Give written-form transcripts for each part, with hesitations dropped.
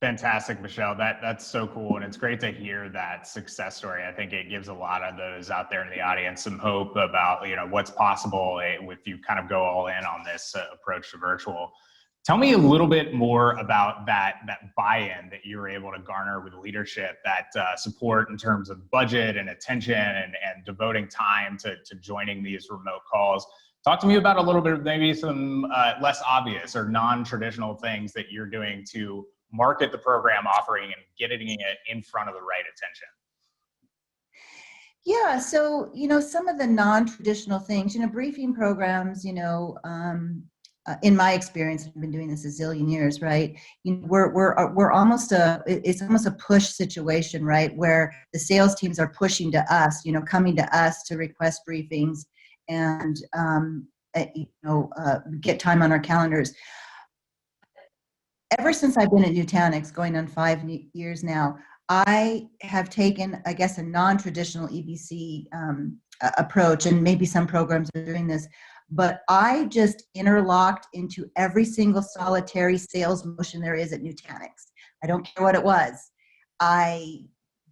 Fantastic, Michelle. That's so cool, and it's great to hear that success story. I think it gives a lot of those out there in the audience some hope about what's possible if you kind of go all in on this approach to virtual. Tell me a little bit more about that buy-in that you were able to garner with leadership, that support in terms of budget and attention and devoting time to joining these remote calls. Talk to me about a little bit of maybe some less obvious or non-traditional things that you're doing to market the program offering and getting it in front of the right attention. Yeah, so, some of the non-traditional things, briefing programs, in my experience, I've been doing this a zillion years, right? We're almost it's almost a push situation, right? Where the sales teams are pushing to us, coming to us to request briefings and, get time on our calendars. Ever since I've been at Nutanix, going on 5 years now, I have taken, I guess, a non-traditional EBC approach, and maybe some programs are doing this, but I just interlocked into every single solitary sales motion there is at Nutanix. I don't care what it was. I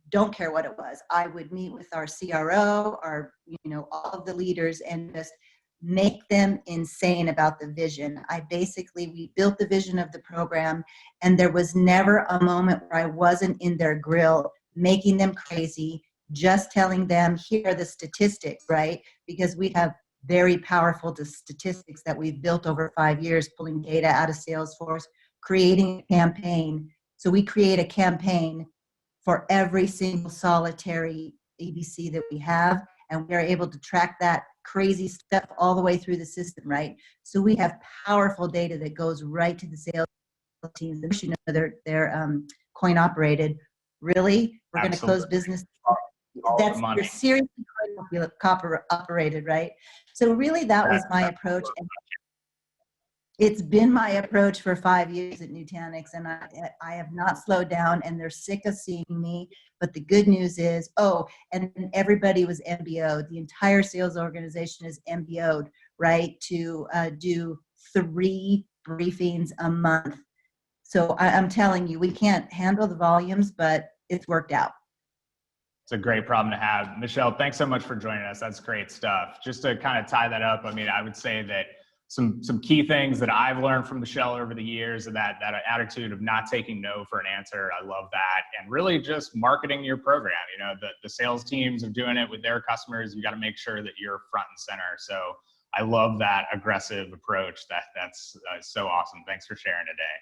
don't care what it was. I would meet with our CRO, all of the leaders, and just make them insane about the vision. We built the vision of the program, and there was never a moment where I wasn't in their grill, making them crazy, just telling them, here are the statistics, right? Because we have very powerful statistics that we've built over 5 years, pulling data out of Salesforce, creating a campaign. So we create a campaign for every single solitary ABC that we have, and we're able to track that crazy stuff all the way through the system, right? So we have powerful data that goes right to the sales teams. They're coin operated. Really, we're going to close business. That's you're seriously coin operated, right? So really, that was my approach. And it's been my approach for 5 years at Nutanix, and I have not slowed down, and they're sick of seeing me. But the good news is, and everybody was MBO'd. The entire sales organization is MBO'd, right, to do 3 briefings a month. So I'm telling you, we can't handle the volumes, but it's worked out. It's a great problem to have. Michelle, thanks so much for joining us. That's great stuff. Just to kind of tie that up, I would say that some key things that I've learned from Michelle over the years, that attitude of not taking no for an answer. I love that. And really just marketing your program. The sales teams are doing it with their customers. You got to make sure that you're front and center. So I love that aggressive approach. That's so awesome. Thanks for sharing today.